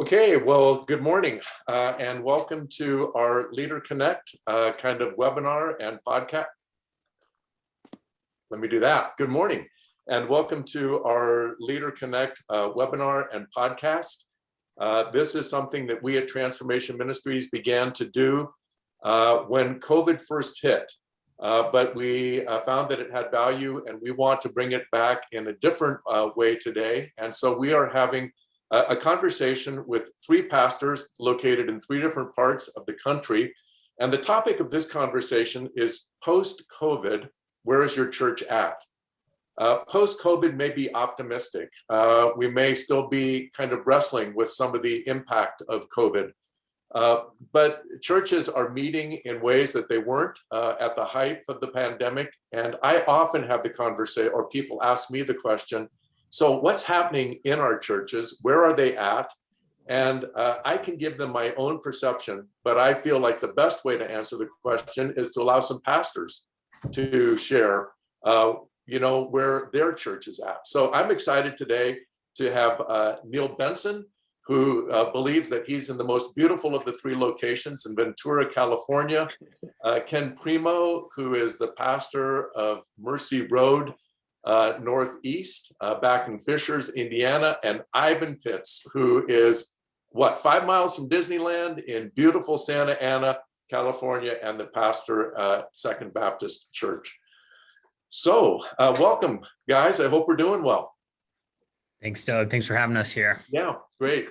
Okay, well, good morning and welcome to our Leader Connect kind of webinar and podcast. Let me do that. Good morning and welcome to our Leader Connect webinar and podcast. This is something that we at Transformation Ministries began to do when COVID first hit, but we found that it had value and we want to bring it back in a different way today. And so we are having a conversation with three pastors located in three different parts of the country. And the topic of this conversation is post-COVID, where is your church at? Post-COVID may be optimistic. We may still be kind of wrestling with some of the impact of COVID. But churches are meeting in ways that they weren't at the height of the pandemic. And I often have the conversation, or people ask me the question, so what's happening in our churches? Where are they at? And I can give them my own perception, but I feel like the best way to answer the question is to allow some pastors to share, where their church is at. So I'm excited today to have Neal Benson, who believes that he's in the most beautiful of the three locations in Ventura, California. Ken Primeau, who is the pastor of Mercy Road, Northeast, back in Fishers, Indiana, and Ivan Pitts, who is 5 miles from Disneyland in beautiful Santa Ana, California, and the pastor at Second Baptist Church. So welcome, guys. I hope we're doing well. Thanks, Doug. Thanks for having us here. Yeah, great.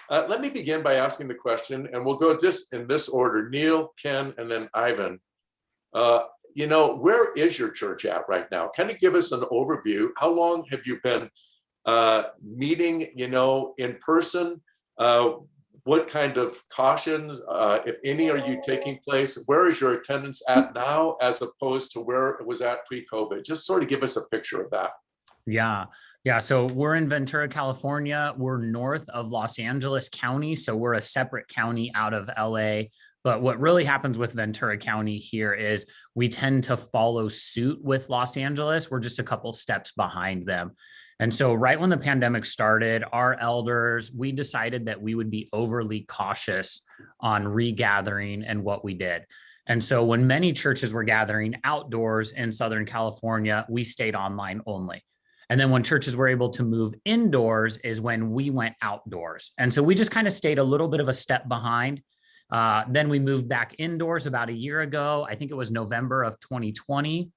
Let me begin by asking the question, and we'll go just in this order: Neal, Ken, and then Ivan. Where is your church at right now? Kind of give us an overview. How long have you been meeting, in person? What kind of cautions, if any, are you taking place? Where is your attendance at now as opposed to where it was at pre-COVID? Just sort of give us a picture of that. Yeah. So we're in Ventura, California. We're north of Los Angeles County. So we're a separate county out of LA. But what really happens with Ventura County here is we tend to follow suit with Los Angeles. We're just a couple steps behind them. And so right when the pandemic started, our elders, we decided that we would be overly cautious on regathering and what we did. And so when many churches were gathering outdoors in Southern California, we stayed online only. And then when churches were able to move indoors is when we went outdoors. And so we just kind of stayed a little bit of a step behind. Then we moved back indoors about a year ago. I think it was November of 2020.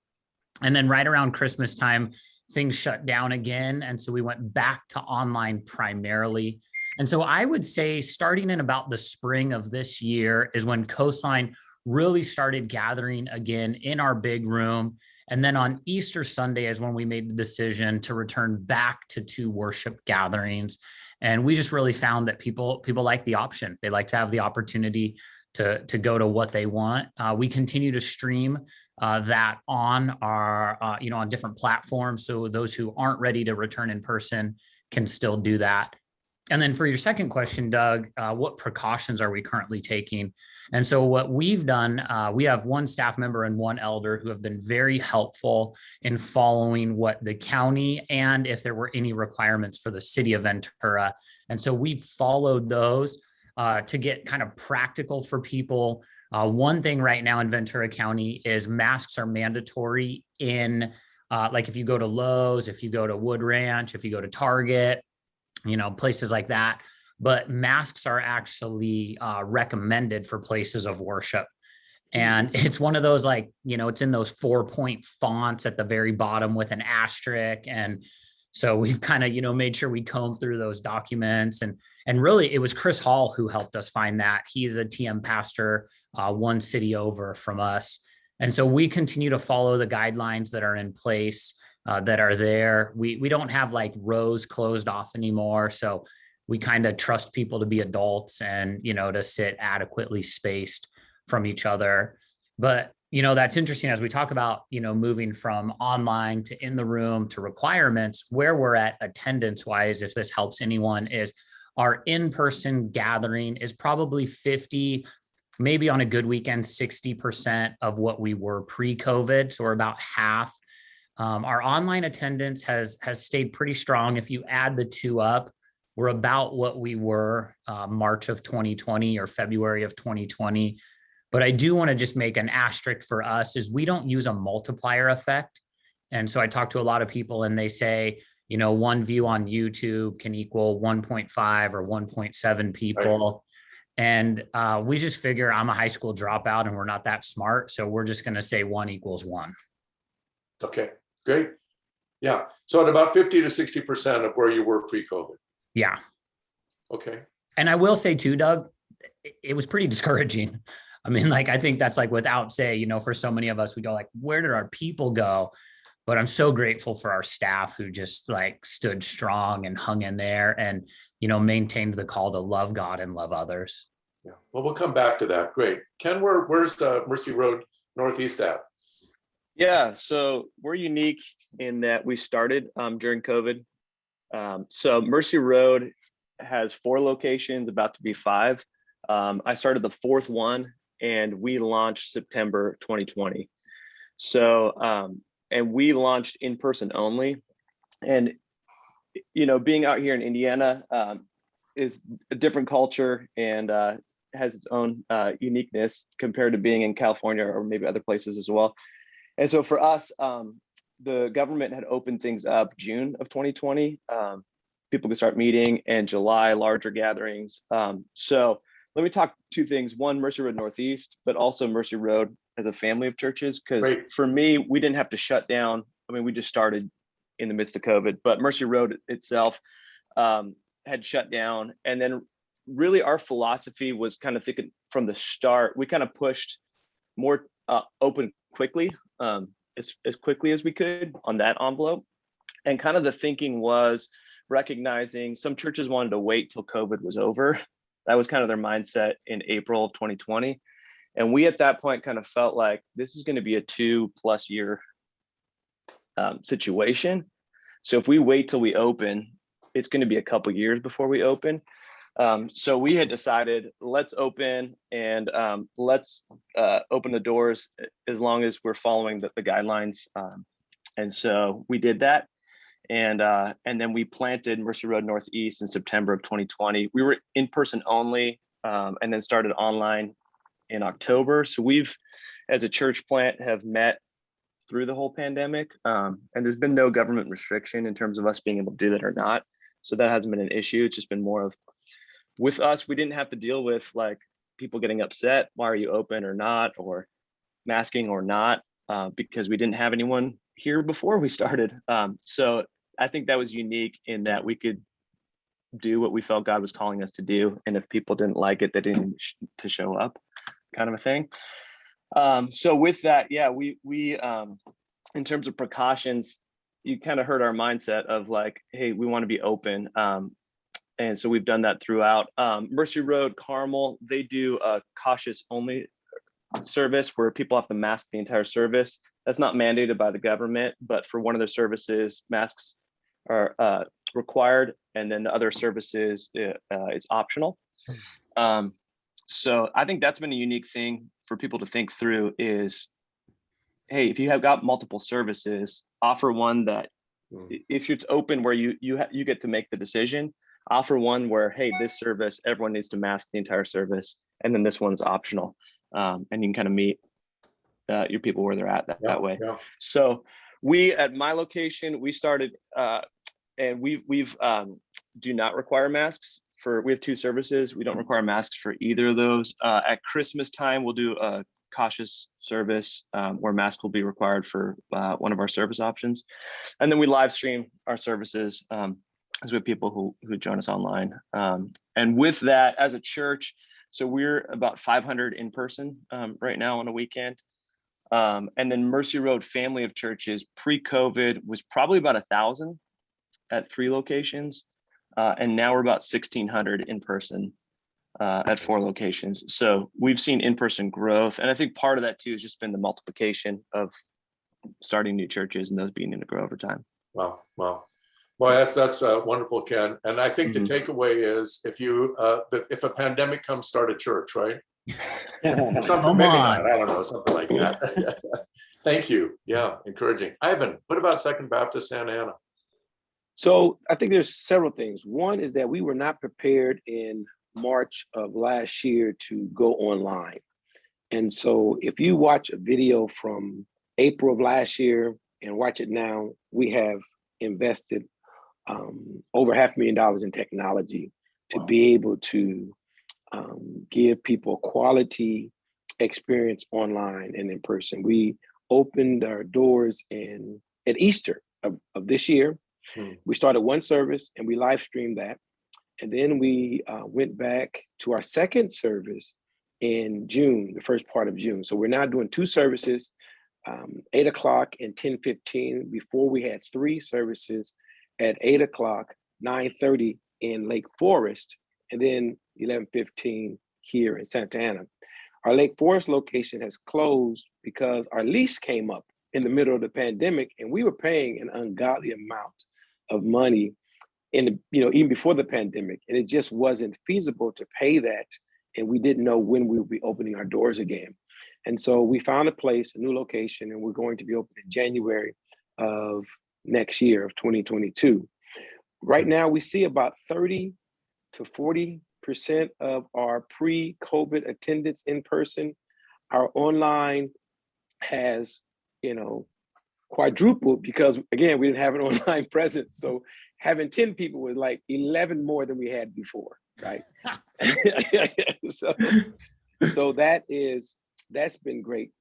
And then right around Christmas time, things shut down again. And so we went back to online primarily. And so I would say starting in about the spring of this year is when Coastline really started gathering again in our big room. And then on Easter Sunday is when we made the decision to return back to 2 worship gatherings. And we just really found that people like the option. They like to have the opportunity to go to what they want. We continue to stream that on our, on different platforms. So those who aren't ready to return in person can still do that. And then for your second question, Doug, what precautions are we currently taking? And so what we've done, we have 1 staff member and 1 elder who have been very helpful in following what the county and if there were any requirements for the city of Ventura. And so we've followed those to get kind of practical for people. One thing right now in Ventura County is masks are mandatory in, like if you go to Lowe's, if you go to Wood Ranch, if you go to Target, places like that. But masks are actually recommended for places of worship. And it's one of those, it's in those 4-point fonts at the very bottom with an asterisk. And so we've kind of, made sure we comb through those documents. And really, it was Chris Hall who helped us find that. He's a TM pastor, 1 city over from us. And so we continue to follow the guidelines that are in place. That are there. We don't have rows closed off anymore. So we kind of trust people to be adults and, to sit adequately spaced from each other. But, that's interesting as we talk about, moving from online to in the room to requirements. Where we're at attendance wise, if this helps anyone, is our in-person gathering is probably 50, maybe on a good weekend, 60% of what we were pre-COVID. So we're about half. Our online attendance has stayed pretty strong. If you add the 2 up, We're about what we were March of 2020 or February of 2020. But I do want to just make an asterisk for us is we don't use a multiplier effect. And so I talk to a lot of people and they say, one view on YouTube can equal 1.5 or 1.7 people. Right. And we just figure I'm a high school dropout and we're not that smart. So we're just going to say 1 equals 1. Okay, great. Yeah. So at about 50 to 60% of where you were pre-COVID. Yeah. Okay. And I will say too, Doug, it was pretty discouraging. I mean, I think that's without say, for so many of us, we go where did our people go? But I'm so grateful for our staff who just stood strong and hung in there and, maintained the call to love God and love others. Yeah. Well, we'll come back to that. Great. Ken, where's Mercy Road Northeast at? Yeah, so we're unique in that we started during COVID. So Mercy Road has 4 locations, about to be 5. I started the 4th one and we launched September 2020. So, and we launched in person only. And, being out here in Indiana is a different culture and has its own uniqueness compared to being in California or maybe other places as well. And so for us, the government had opened things up June of 2020. People could start meeting, and July, larger gatherings. So let me talk 2 things. One, Mercy Road Northeast, but also Mercy Road as a family of churches. Because for me, we didn't have to shut down. I mean, we just started in the midst of COVID, but Mercy Road itself had shut down. And then really our philosophy was kind of thinking from the start, we kind of pushed more open quickly, as quickly as we could on that envelope. And kind of the thinking was recognizing some churches wanted to wait till COVID was over. That was kind of their mindset in April of 2020. And we at that point kind of felt like this is going to be a 2+ year situation. So if we wait till we open, it's going to be a couple years before we open. So we had decided, let's open and let's open the doors as long as we're following the guidelines. And so we did that. And then we planted Mercy Road Northeast in September of 2020. We were in person only, and then started online in October. So we've, as a church plant, have met through the whole pandemic. And there's been no government restriction in terms of us being able to do that or not. So that hasn't been an issue. It's just been more of, with us, we didn't have to deal with people getting upset. Why are you open or not, or masking or not? Because we didn't have anyone here before we started. So I think that was unique in that we could do what we felt God was calling us to do. And if people didn't like it, they didn't to show up, kind of a thing. So with that, yeah, we in terms of precautions, you kind of heard our mindset of hey, we want to be open. And so we've done that throughout. Mercy Road, Carmel, they do a cautious only service where people have to mask the entire service. That's not mandated by the government, but for one of their services, masks are required. And then the other services, it's optional. So I think that's been a unique thing for people to think through is, hey, if you have got multiple services, offer one that if it's open where you get to make the decision, offer one where, hey, this service, everyone needs to mask the entire service. And then this one's optional. And you can kind of meet your people where they're at that way. Yeah. So we, at my location, we started, and we've do not require masks we have 2 services. We don't require masks for either of those. At Christmas time, we'll do a cautious service where masks will be required for one of our service options. And then we live stream our services as we have people who join us online. And with that, as a church, so we're about 500 in person right now on a weekend. And then Mercy Road family of churches pre-COVID was probably about 1,000 at 3 locations. And now we're about 1,600 in person at 4 locations. So we've seen in-person growth. And I think part of that too has just been the multiplication of starting new churches and those beginning to grow over time. Wow. Well, that's wonderful, Ken. And I think the takeaway is if a pandemic comes, start a church, right? Something, maybe not, I don't know, something like that. Thank you. Yeah, encouraging. Ivan, what about Second Baptist Santa Ana? So I think there's several things. One is that we were not prepared in March of last year to go online. And so if you watch a video from April of last year and watch it now, we have invested over $500,000 in technology to be able to give people quality experience online and in person. We opened our doors at Easter of this year. We started one service and we live streamed that. And then we went back to our second service in June, the first part of June. So we're now doing two services, 8 o'clock and 10:15. Before we had three services at 8 o'clock, 9:30 in Lake Forest, and then 11:15 here in Santa Ana. Our Lake Forest location has closed because our lease came up in the middle of the pandemic, and we were paying an ungodly amount of money even before the pandemic, and it just wasn't feasible to pay that, and we didn't know when we would be opening our doors again. And so we found a new location, and we're going to be open in January of next year of 2022. Right now, we see about 30 to 40% of our pre-COVID attendance in person. Our online has, quadrupled because, again, we didn't have an online presence. So having 10 people was like 11 more than we had before, right? So that's been great.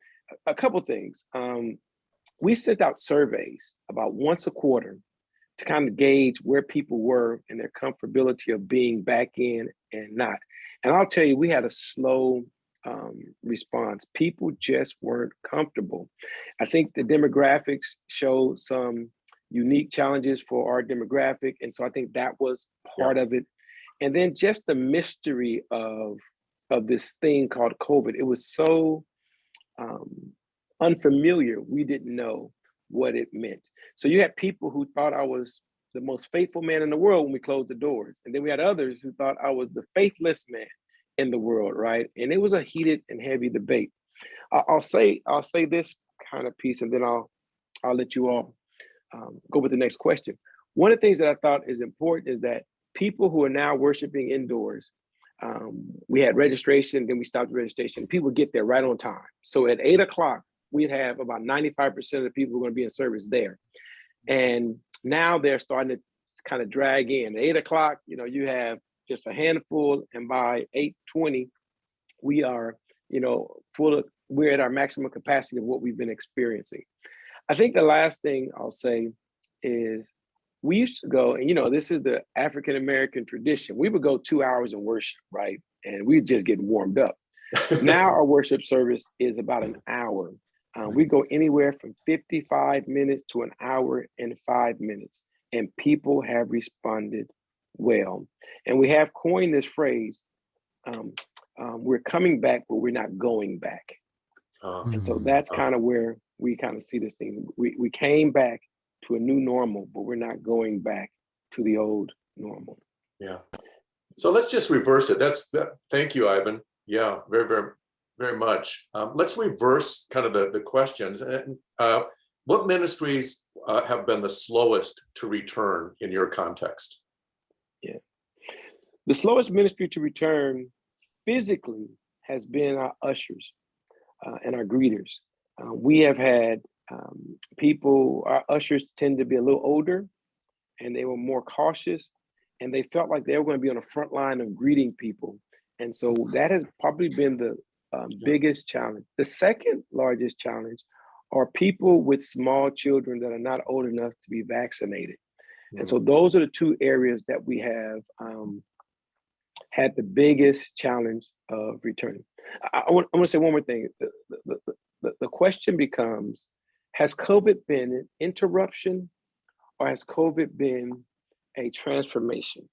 A couple things. We sent out surveys about once a quarter to kind of gauge where people were and their comfortability of being back in and not. And I'll tell you, we had a slow response. People just weren't comfortable. I think the demographics showed some unique challenges for our demographic. And so I think that was part of it. And then just the mystery of this thing called COVID. It was so unfamiliar. We didn't know what it meant. So you had people who thought I was the most faithful man in the world when we closed the doors. And then we had others who thought I was the faithless man in the world, right? And it was a heated and heavy debate. I'll say this kind of piece, and then I'll let you all go with the next question. One of the things that I thought is important is that people who are now worshiping indoors, we had registration, then we stopped the registration. People get there right on time. So at 8 o'clock, we'd have about 95% of the people who are going to be in service there. And now they're starting to kind of drag in. At 8 o'clock, you have just a handful, and by 8:20, we are, we're at our maximum capacity of what we've been experiencing. I think the last thing I'll say is we used to go, and this is the African-American tradition. We would go 2 hours in worship, right? And we just get warmed up. Now our worship service is about an hour. We go anywhere from 55 minutes to an hour and 5 minutes, and people have responded well. And we have coined this phrase, we're coming back, but we're not going back. And so that's kind of where we kind of see this thing. We came back to a new normal, but we're not going back to the old normal. Yeah. So let's just reverse it. Thank you, Ivan. Yeah, very, very, very much. Let's reverse kind of the questions. What ministries have been the slowest to return in your context? Yeah. The slowest ministry to return physically has been our ushers and our greeters. We have had our ushers tend to be a little older, and they were more cautious, and they felt like they were going to be on the front line of greeting people. And so that has probably been the biggest challenge. The second largest challenge are people with small children that are not old enough to be vaccinated. And so those are the two areas that we have had the biggest challenge of returning. I want to say one more thing. The question becomes, has COVID been an interruption or has COVID been a transformation?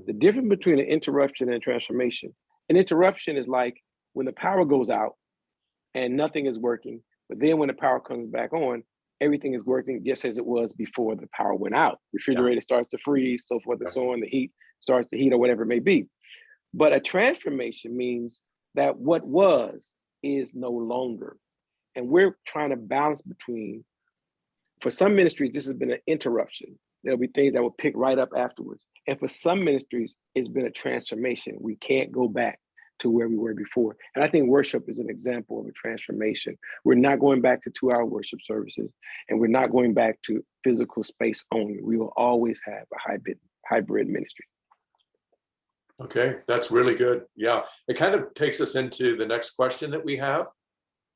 The difference between an interruption and a transformation, an interruption is like when the power goes out and nothing is working, but then when the power comes back on, everything is working just as it was before the power went out. Refrigerator starts to freeze, so forth and so on. The heat starts to heat or whatever it may be. But a transformation means that what was is no longer. And we're trying to balance between, for some ministries, this has been an interruption. There'll be things that will pick right up afterwards. And for some ministries, it's been a transformation. We can't go back to where we were before. And I think worship is an example of a transformation. We're not going back to 2-hour worship services, and we're not going back to physical space only. We will always have a hybrid ministry. Okay, that's really good. Yeah, it kind of takes us into the next question that we have.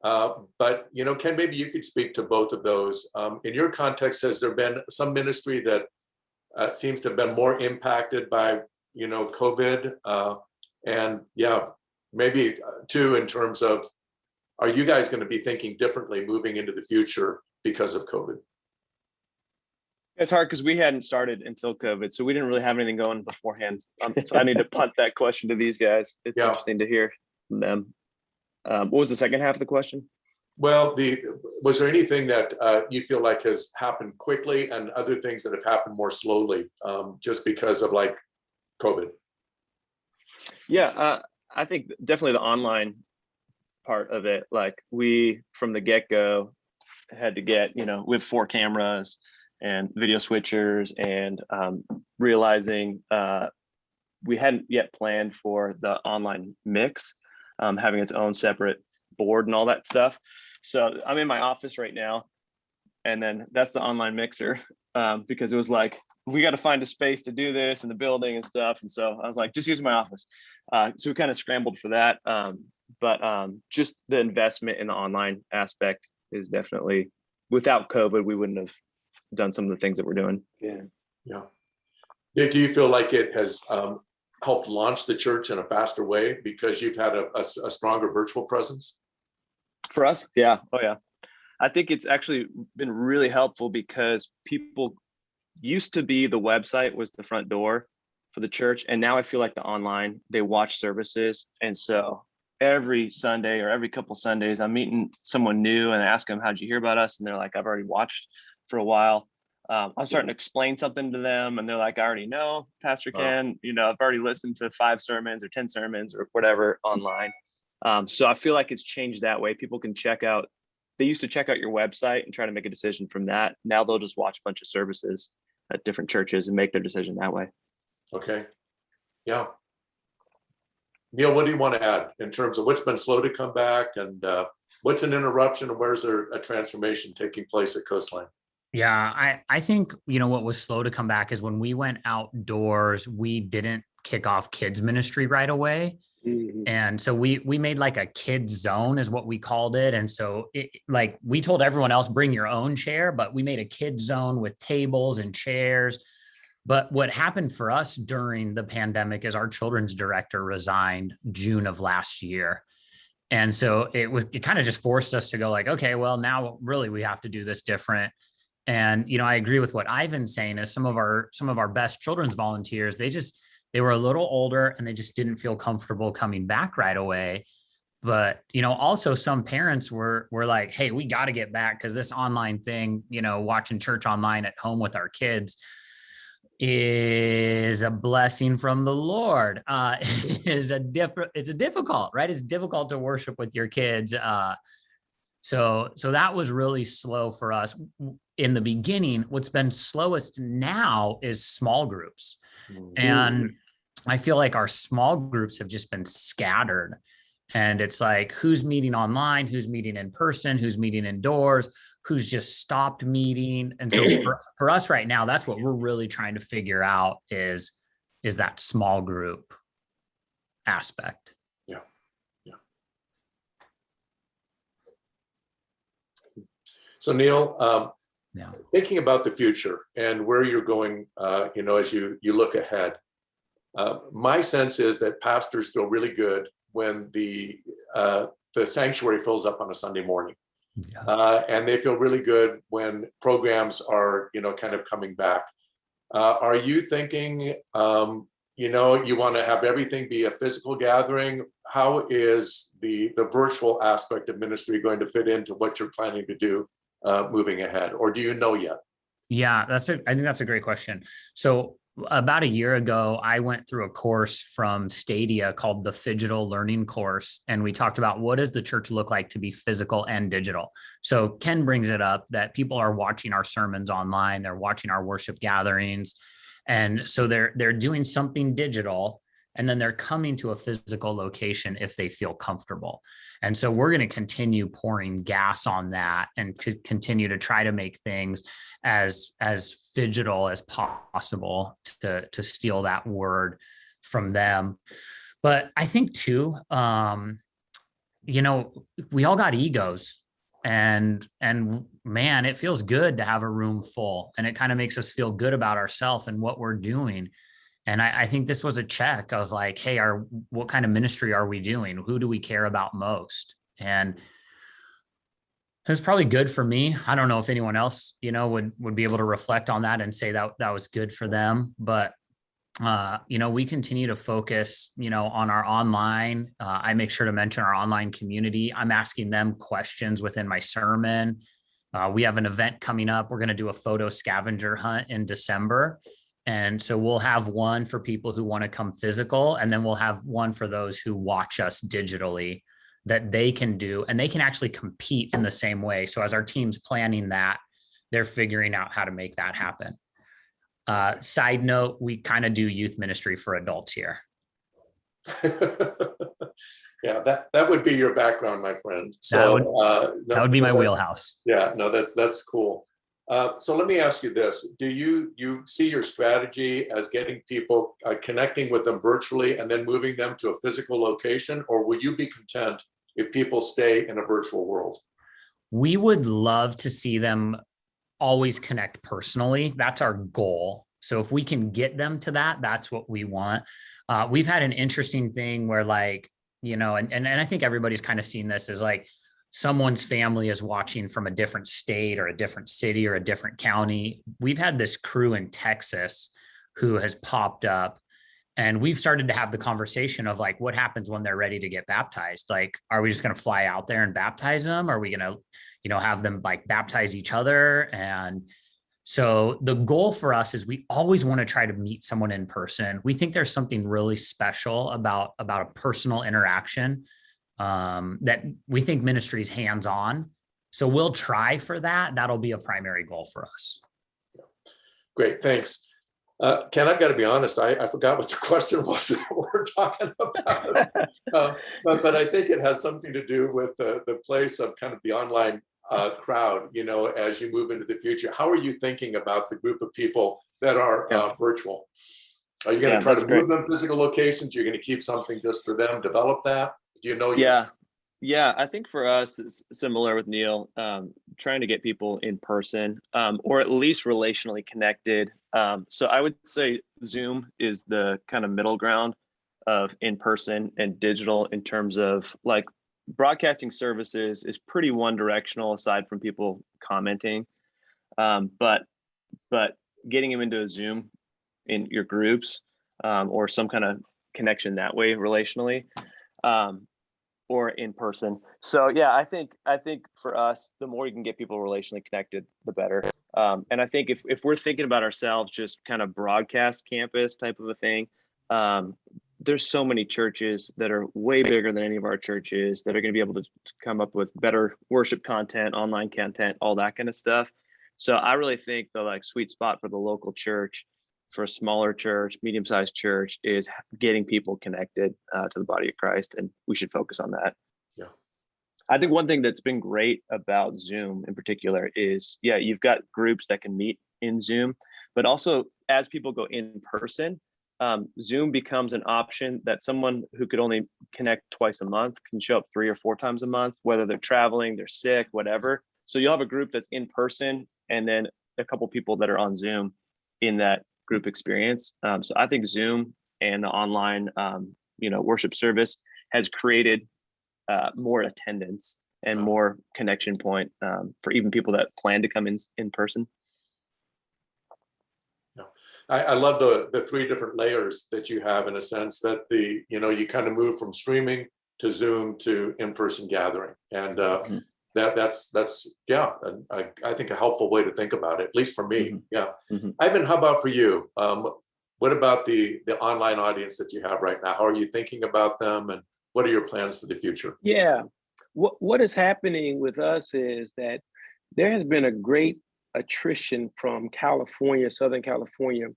But, Ken, maybe you could speak to both of those. In your context, has there been some ministry that seems to have been more impacted by, COVID? And yeah, maybe too, in terms of, are you guys going to be thinking differently moving into the future because of COVID? It's hard because we hadn't started until COVID, so we didn't really have anything going beforehand. So I need to punt that question to these guys. It's interesting to hear from them. What was the second half of the question? Well, was there anything that you feel like has happened quickly and other things that have happened more slowly just because of like COVID? Yeah, I think definitely the online part of it. Like we, from the get-go, had to get, we have 4 cameras and video switchers, and realizing we hadn't yet planned for the online mix, having its own separate board and all that stuff. So I'm in my office right now, and then that's the online mixer, because it was like, we got to find a space to do this in the building and stuff. And so I was like, just use my office. So we kind of scrambled for that. But just the investment in the online aspect is definitely, without COVID, we wouldn't have done some of the things that we're doing. Yeah. Do you feel like it has helped launch the church in a faster way because you've had a stronger virtual presence? For us? Yeah. Oh yeah. I think it's actually been really helpful because people used to be, the website was the front door for the church. And now I feel like the online, they watch services. And so every Sunday or every couple Sundays, I'm meeting someone new and I ask them, how'd you hear about us? And they're like, I've already watched for a while. I'm starting to explain something to them and they're like, I already know, Pastor Ken, I've already listened to 5 sermons or 10 sermons or whatever online. So I feel like it's changed that way. People can check out, they used to check out your website and try to make a decision from that. Now they'll just watch a bunch of services at different churches and make their decision that way. Okay. Yeah. Neal, what do you want to add in terms of what's been slow to come back and what's an interruption and where's there a transformation taking place at Coastline? Yeah, I think, what was slow to come back is when we went outdoors, we didn't kick off kids ministry right away. Mm-hmm. And so we made like a kids zone is what we called it. And so we told everyone else, bring your own chair, but we made a kids zone with tables and chairs. But what happened for us during the pandemic is our children's director resigned June of last year. And so it kind of just forced us to go like, okay, well, now really we have to do this different. And, I agree with what Ivan's saying is some of our best children's volunteers, they were a little older and they just didn't feel comfortable coming back right away. But, also some parents were like, hey, we got to get back because this online thing, watching church online at home with our kids is a blessing from the Lord. It's difficult, right? It's difficult to worship with your kids. So that was really slow for us in the beginning. What's been slowest now is small groups. Mm-hmm. And I feel like our small groups have just been scattered. And it's like, who's meeting online, who's meeting in person, who's meeting indoors, who's just stopped meeting. And so for us right now, that's what we're really trying to figure out is that small group aspect. Yeah. So Neal, thinking about the future and where you're going, as you look ahead, my sense is that pastors feel really good when the sanctuary fills up on a Sunday morning. Yeah. And they feel really good when programs are, kind of coming back. Are you thinking, you want to have everything be a physical gathering? How is the virtual aspect of ministry going to fit into what you're planning to do moving ahead? Or do you know yet? Yeah, I think that's a great question. So about a year ago, I went through a course from Stadia called the Phygital Learning Course, and we talked about what does the church look like to be physical and digital. So Ken brings it up that people are watching our sermons online, they're watching our worship gatherings, and so they're doing something digital, and then they're coming to a physical location if they feel comfortable. And so we're going to continue pouring gas on that and to continue to try to make things as phygital as possible, to steal that word from them. But I think too, we all got egos, and man, it feels good to have a room full, and it kind of makes us feel good about ourselves and what we're doing. And I think this was a check of like, hey, what kind of ministry are we doing? Who do we care about most? And it was probably good for me. I don't know if anyone else, would be able to reflect on that and say that was good for them. But, we continue to focus, on our online. I make sure to mention our online community. I'm asking them questions within my sermon. We have an event coming up. We're going to do a photo scavenger hunt in December. And so we'll have one for people who want to come physical, and then we'll have one for those who watch us digitally that they can do, and they can actually compete in the same way. So as our team's planning that, they're figuring out how to make that happen. Side note, we kind of do youth ministry for adults here. Yeah, that would be your background, my friend. So that would be my wheelhouse. Yeah, no, that's cool. So let me ask you this. Do you see your strategy as getting people, connecting with them virtually and then moving them to a physical location, or will you be content if people stay in a virtual world? We would love to see them always connect personally. That's our goal. So if we can get them to that, that's what we want. We've had an interesting thing where and I think everybody's kind of seen this, is like someone's family is watching from a different state or a different city or a different county. We've had this crew in Texas who has popped up, and we've started to have the conversation of like, what happens when they're ready to get baptized? Like, are we just going to fly out there and baptize them? Are we going to, have them like baptize each other? And so the goal for us is we always want to try to meet someone in person. We think there's something really special about a personal interaction, that we think ministry is hands-on. So we'll try for that. That'll be a primary goal for us. Great, thanks. Ken, I've got to be honest, I forgot what the question was that we're talking about. But I think it has something to do with the place of kind of the online crowd, as you move into the future. How are you thinking about the group of people that are virtual? Are you going to try to move them physical locations? You're going to keep something just for them, develop that? Do you know? Yeah. I think for us, it's similar with Neal, trying to get people in person, or at least relationally connected. So I would say Zoom is the kind of middle ground of in-person and digital, in terms of like broadcasting services is pretty one directional aside from people commenting. But getting them into a Zoom in your groups, or some kind of connection that way relationally, or in person. So yeah, I think for us, the more you can get people relationally connected, the better. And I think if we're thinking about ourselves, just kind of broadcast campus type of a thing, there's so many churches that are way bigger than any of our churches that are going to be able to come up with better worship content, online content, all that kind of stuff. So I really think the like sweet spot for the local church, for a smaller church, medium-sized church, is getting people connected to the body of Christ, and we should focus on that. Yeah. I think one thing that's been great about Zoom in particular is, you've got groups that can meet in Zoom, but also as people go in person, Zoom becomes an option that someone who could only connect twice a month can show up 3 or 4 times a month, whether they're traveling, they're sick, whatever. So you'll have a group that's in person, and then a couple people that are on Zoom in that group experience. So I think Zoom and the online, worship service has created more attendance and more connection point for even people that plan to come in person. I love the 3 different layers that you have, in a sense that you kind of move from streaming to Zoom to in-person gathering. And that's yeah, I think a helpful way to think about it, at least for me. Yeah. Mhm. Ivan, how about for you? What about the online audience that you have right now? How are you thinking about them, and what are your plans for the future? Yeah. What is happening with us is that there has been a great attrition from California, Southern California.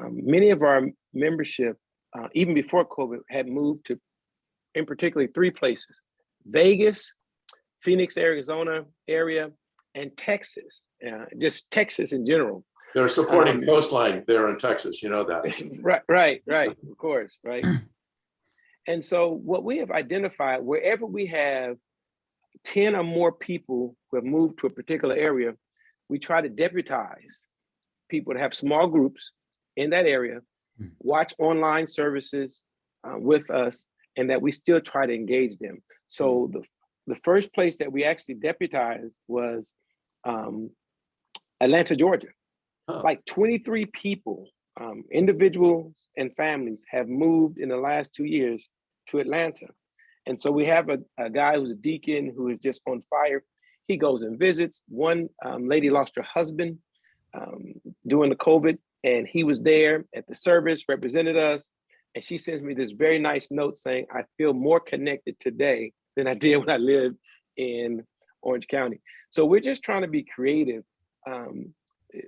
Many of our membership, even before COVID, had moved to, in particularly, three places: Vegas, Phoenix, Arizona area, and Texas. Just Texas in general. They're supporting Coastline there in Texas, you know that. Right, of course, right. And so what we have identified, wherever we have 10 or more people who have moved to a particular area, we try to deputize people to have small groups in that area, watch online services with us, and that we still try to engage them. So the first place that we actually deputized was Atlanta, Georgia. Huh. Like 23 people, individuals and families, have moved in the last 2 years to Atlanta. And so we have a guy who's a deacon who is just on fire. He goes and visits. One lady lost her husband during the COVID, and he was there at the service, represented us. And she sends me this very nice note saying, I feel more connected today than I did when I lived in Orange County. So we're just trying to be creative.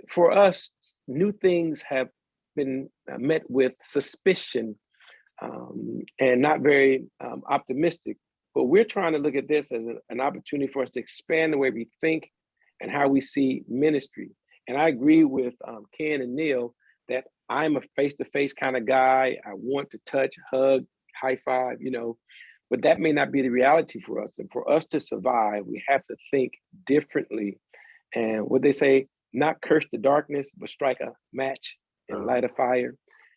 For us, new things have been met with suspicion and not very optimistic. But we're trying to look at this as an opportunity for us to expand the way we think and how we see ministry. And I agree with Ken and Neal that I'm a face-to-face kind of guy. I want to touch, hug, high five, but that may not be the reality for us. And for us to survive, we have to think differently. And what they say, not curse the darkness, but strike a match and light a fire.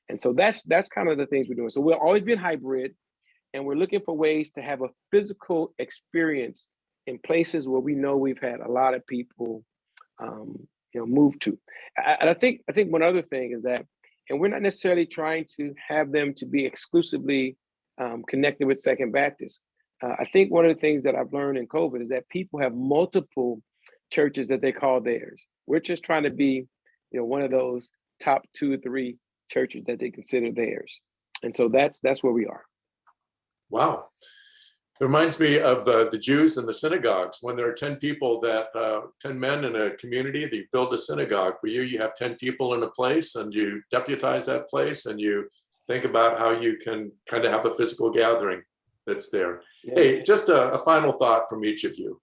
And so that's kind of the things we're doing. So we've always been hybrid, and we're looking for ways to have a physical experience in places where we know we've had a lot of people, move to. And I think one other thing is that, and we're not necessarily trying to have them to be exclusively connected with Second Baptist. I think one of the things that I've learned in COVID is that people have multiple churches that they call theirs. We're just trying to be, one of those top 2 or 3 churches that they consider theirs. And so that's where we are. Wow. It reminds me of the Jews in the synagogues. When there are 10 people 10 men in a community, they build a synagogue. For you, you have 10 people in a place, and you deputize that place, and you think about how you can kind of have a physical gathering that's there. Yeah. Hey, just a final thought from each of you.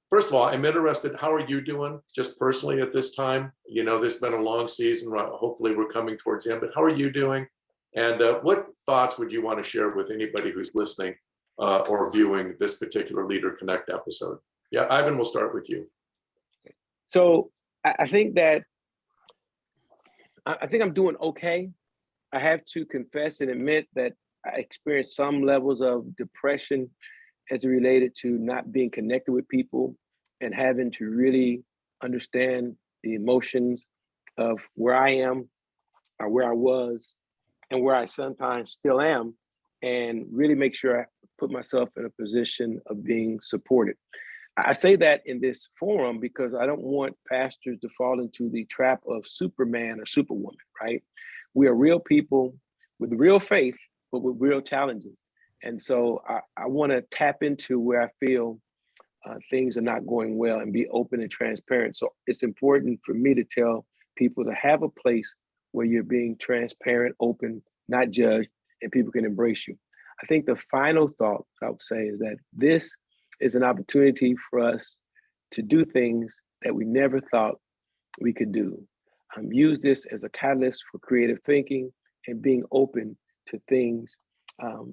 First of all, I'm interested, how are you doing just personally at this time? There's been a long season. Hopefully we're coming towards the end, but how are you doing? And what thoughts would you want to share with anybody who's listening or viewing this particular Leader Connect episode? Yeah, Ivan, we'll start with you. So I think I'm doing okay. I have to confess and admit that I experienced some levels of depression as it related to not being connected with people and having to really understand the emotions of where I am, or where I was, and where I sometimes still am, and really make sure I put myself in a position of being supported. I say that in this forum because I don't want pastors to fall into the trap of Superman or Superwoman, right? We are real people with real faith, but with real challenges. And so I want to tap into where I feel things are not going well and be open and transparent. So it's important for me to tell people to have a place where you're being transparent, open, not judged, and people can embrace you. I think the final thought I would say is that this is an opportunity for us to do things that we never thought we could do. Use this as a catalyst for creative thinking and being open to things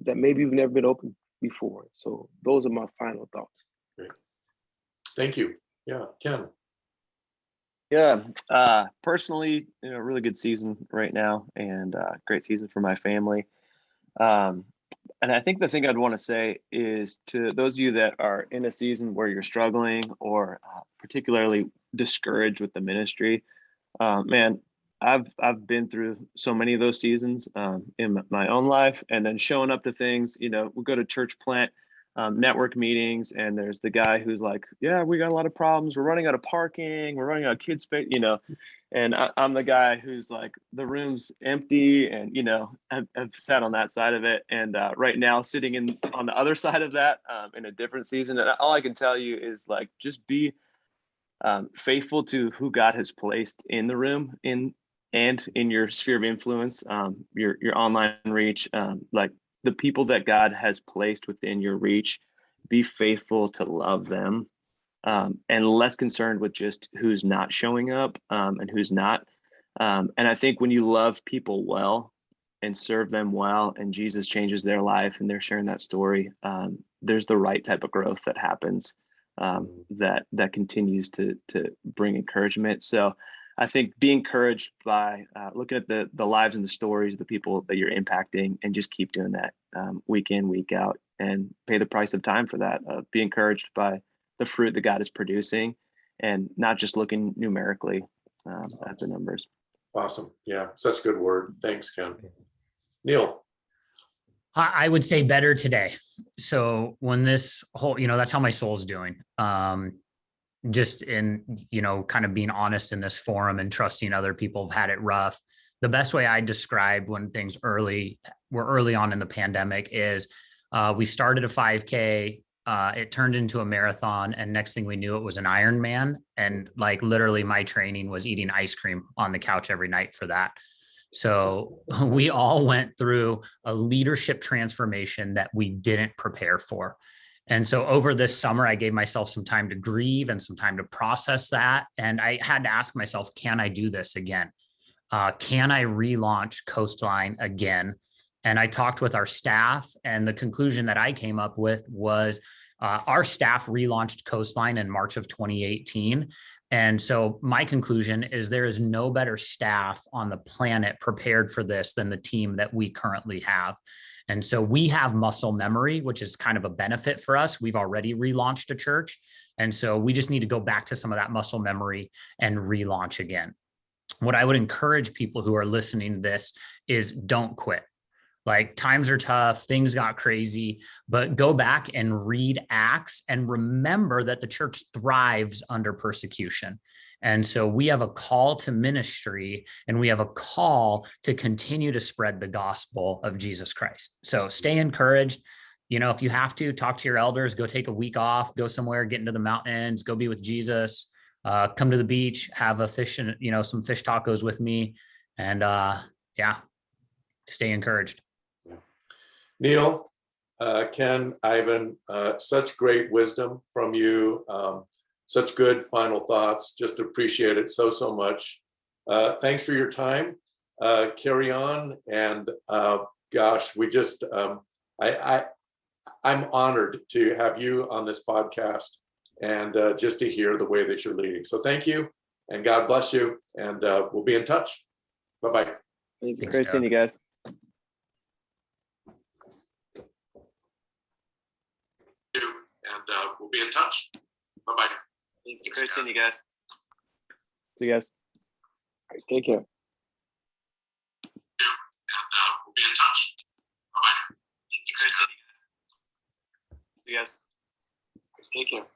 that maybe we've never been open before. So those are my final thoughts. Great. Thank you. Yeah, Ken. Yeah, personally, really good season right now, and great season for my family. And I think the thing I'd want to say is to those of you that are in a season where you're struggling or particularly discouraged with the ministry, man, I've been through so many of those seasons in my own life, and then showing up to things. We go to church plant network meetings, and there's the guy who's like, yeah, we got a lot of problems. We're running out of parking. We're running out of kids space, and I'm the guy who's like, the room's empty, and, I've sat on that side of it. And right now sitting on the other side of that in a different season. And all I can tell you is like, just be faithful to who God has placed in the room and in your sphere of influence, your online reach, like the people that God has placed within your reach. Be faithful to love them, and less concerned with just who's not showing up and who's not. And I think when you love people well and serve them well, and Jesus changes their life and they're sharing that story, there's the right type of growth that happens, that continues to bring encouragement. So I think be encouraged by looking at the lives and the stories of the people that you're impacting, and just keep doing that week in, week out, and pay the price of time for that. Be encouraged by the fruit that God is producing, and not just looking numerically at the numbers. Awesome. Yeah, such good word. Thanks, Ken. Neal. I would say better today. So when this whole, that's how my soul's doing. Just in, kind of being honest in this forum and trusting other people have had it rough. The best way I describe when things were early on in the pandemic is we started a 5K, it turned into a marathon, and next thing we knew, it was an Ironman. And like literally my training was eating ice cream on the couch every night for that. So we all went through a leadership transformation that we didn't prepare for. And so over this summer, I gave myself some time to grieve and some time to process that. And I had to ask myself, can I do this again? Can I relaunch Coastline again? And I talked with our staff, and the conclusion that I came up with was our staff relaunched Coastline in March of 2018. And so my conclusion is there is no better staff on the planet prepared for this than the team that we currently have. And so we have muscle memory, which is kind of a benefit for us. We've already relaunched a church. And so we just need to go back to some of that muscle memory and relaunch again. What I would encourage people who are listening to this is don't quit. Like, times are tough, things got crazy, but go back and read Acts and remember that the church thrives under persecution. And so we have a call to ministry, and we have a call to continue to spread the gospel of Jesus Christ. So stay encouraged. If you have to, talk to your elders, go take a week off, go somewhere, get into the mountains, go be with Jesus, come to the beach, have a fish and, some fish tacos with me. And stay encouraged. Neal, Ken, Ivan, such great wisdom from you. Such good final thoughts. Just appreciate it so much. Thanks for your time. Carry on. And gosh, we just, I'm honored to have you on this podcast, and just to hear the way that you're leading. So thank you, and God bless you. And we'll be in touch. Bye-bye. Thank you. Great seeing you guys. And we'll be in touch. Bye-bye. Great seeing you guys. See you guys. All right, take care. And we'll be in touch. Bye-bye. Great seeing you guys. See you guys. Take care.